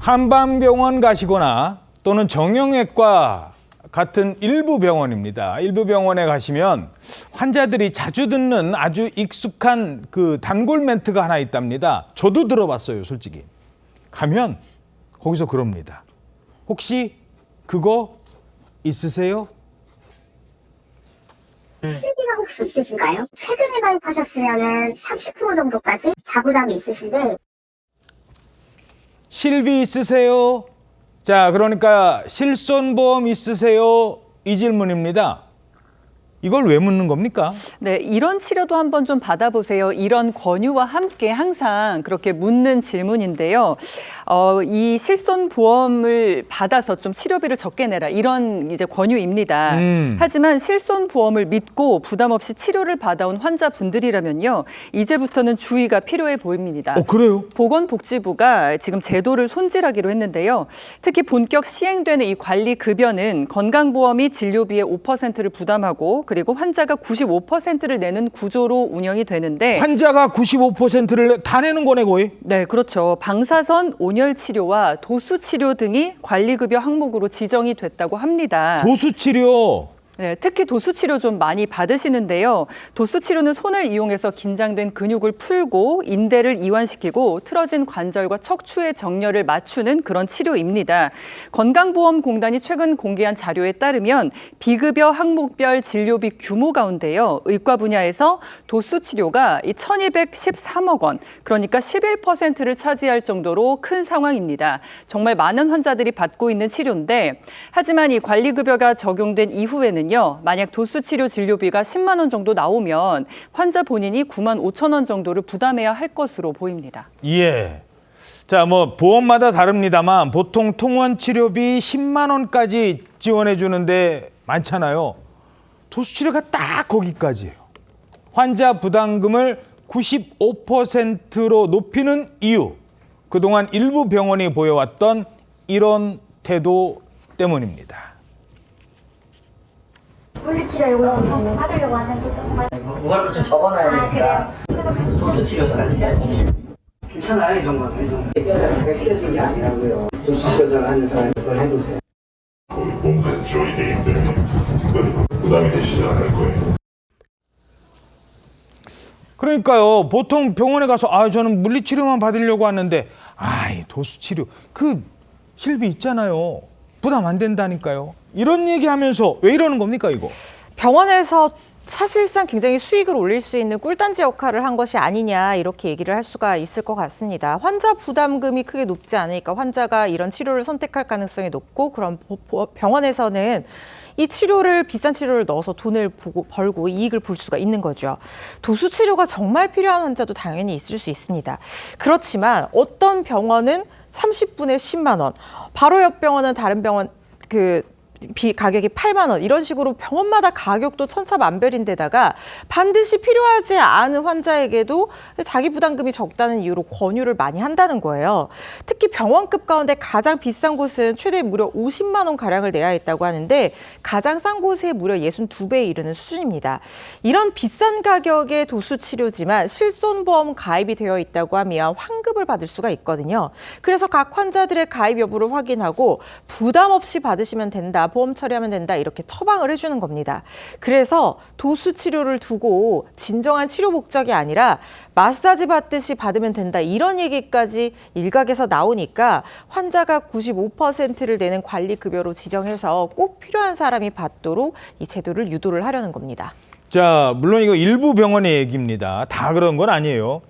한방병원 가시거나 또는 정형외과 같은 일부 병원입니다. 일부 병원에 가시면 환자들이 자주 듣는 아주 익숙한 그 단골 멘트가 하나 있답니다. 저도 들어봤어요, 솔직히. 가면 거기서 그럽니다. 혹시 그거 있으세요? 실비가 혹시 있으신가요? 최근에 가입하셨으면 30% 정도까지 자부담이 있으신데 실비 있으세요? 자, 그러니까 실손보험 있으세요? 이 질문입니다. 이걸 왜 묻는 겁니까? 네, 이런 치료도 한번 좀 받아보세요. 이런 권유와 함께 항상 그렇게 묻는 질문인데요. 이 실손보험을 받아서 좀 치료비를 적게 내라 이런 이제 권유입니다. 하지만 실손보험을 믿고 부담 없이 치료를 받아온 환자분들이라면요, 이제부터는 주의가 필요해 보입니다. 그래요? 보건복지부가 지금 제도를 손질하기로 했는데요. 특히 본격 시행되는 이 관리급여는 건강보험이 진료비의 5%를 부담하고 그리고 환자가 95%를 내는 구조로 운영이 되는데 환자가 95%를 다 내는 거네, 거의? 네, 그렇죠. 방사선, 온열 치료와 도수 치료 등이 관리급여 항목으로 지정이 됐다고 합니다. 도수치료. 네, 특히 도수치료 좀 많이 받으시는데요. 도수치료는 손을 이용해서 긴장된 근육을 풀고 인대를 이완시키고 틀어진 관절과 척추의 정렬을 맞추는 그런 치료입니다. 건강보험공단이 최근 공개한 자료에 따르면 비급여 항목별 진료비 규모 가운데요. 의과 분야에서 도수치료가 1,213억 원, 그러니까 11%를 차지할 정도로 큰 상황입니다. 정말 많은 환자들이 받고 있는 치료인데 하지만 이 관리급여가 적용된 이후에는 만약 도수치료 진료비가 10만 원 정도 나오면 환자 본인이 9만 5천 원 정도를 부담해야 할 것으로 보입니다. 예. 자, 뭐 보험마다 다릅니다만 보통 통원 치료비 10만 원까지 지원해 주는데 많잖아요. 도수치료가 딱 거기까지예요. 환자 부담금을 95%로 높이는 이유. 그동안 일부 병원이 보여왔던 이런 태도 때문입니다. 물리치료 요거 지금 받으려고 하는데 그거라도 좀 적어놔야 되니까 도수치료도 같이 괜찮아요, 이 정도는. 뼈 자체가 휘어진 게 아니라고요. 도수치료를 하는 사람이 그걸 해보세요. 거기 보험까지 지원이 되기 때문에 특별히 부담이 되시지 않을 거예요. 그러니까요. 보통 병원에 가서 저는 물리치료만 받으려고 하는데 이 도수치료 그 실비 있잖아요. 부담 안 된다니까요. 이런 얘기하면서 왜 이러는 겁니까, 이거? 병원에서 사실상 굉장히 수익을 올릴 수 있는 꿀단지 역할을 한 것이 아니냐 이렇게 얘기를 할 수가 있을 것 같습니다. 환자 부담금이 크게 높지 않으니까 환자가 이런 치료를 선택할 가능성이 높고 그럼 병원에서는 이 치료를 비싼 치료를 넣어서 돈을 벌고 이익을 볼 수가 있는 거죠. 도수 치료가 정말 필요한 환자도 당연히 있을 수 있습니다. 그렇지만 어떤 병원은 30분에 10만 원, 바로 옆 병원은 다른 병원 가격이 8만 원 이런 식으로 병원마다 가격도 천차만별인데다가 반드시 필요하지 않은 환자에게도 자기 부담금이 적다는 이유로 권유를 많이 한다는 거예요. 특히 병원급 가운데 가장 비싼 곳은 최대 무려 50만 원 가량을 내야 했다고 하는데 가장 싼 곳에 무려 62배에 이르는 수준입니다. 이런 비싼 가격의 도수치료지만 실손보험 가입이 되어 있다고 하면 환급을 받을 수가 있거든요. 그래서 각 환자들의 가입 여부를 확인하고 부담 없이 받으시면 된다. 보험 처리하면 된다 이렇게 처방을 해주는 겁니다. 그래서 도수 치료를 두고 진정한 치료 목적이 아니라 마사지 받듯이 받으면 된다 이런 얘기까지 일각에서 나오니까 환자가 95%를 내는 관리급여로 지정해서 꼭 필요한 사람이 받도록 이 제도를 유도를 하려는 겁니다. 자, 물론 이거 일부 병원의 얘기입니다. 다 그런 건 아니에요.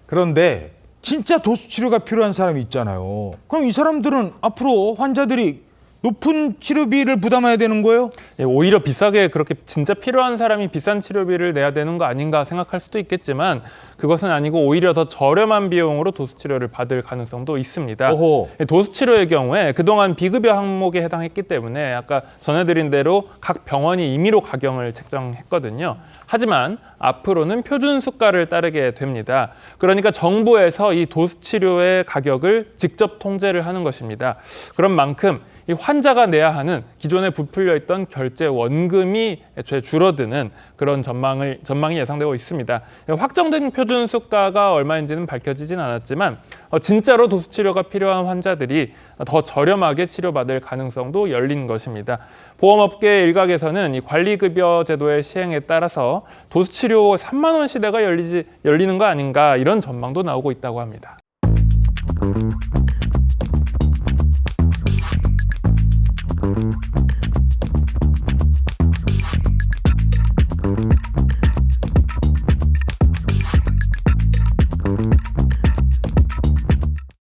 그런데 진짜 도수치료가 필요한 사람이 있잖아요. 그럼 이 사람들은 앞으로 환자들이 높은 치료비를 부담해야 되는 거예요? 예, 오히려 비싸게 그렇게 진짜 필요한 사람이 비싼 치료비를 내야 되는 거 아닌가 생각할 수도 있겠지만 그것은 아니고 오히려 더 저렴한 비용으로 도수치료를 받을 가능성도 있습니다. 오호. 도수치료의 경우에 그동안 비급여 항목에 해당했기 때문에 아까 전해드린 대로 각 병원이 임의로 가격을 책정했거든요. 하지만 앞으로는 표준 수가를 따르게 됩니다. 그러니까 정부에서 이 도수치료의 가격을 직접 통제를 하는 것입니다. 그런 만큼 이 환자가 내야 하는 기존에 부풀려 있던 결제 원금이 애초에 줄어드는 그런 전망이 예상되고 있습니다. 확정된 표준 수가가 얼마인지는 밝혀지진 않았지만 진짜로 도수치료가 필요한 환자들이 더 저렴하게 치료받을 가능성도 열린 것입니다. 보험업계 일각에서는 이 관리급여 제도의 시행에 따라서 도수치료 3만 원 시대가 열리는 거 아닌가 이런 전망도 나오고 있다고 합니다.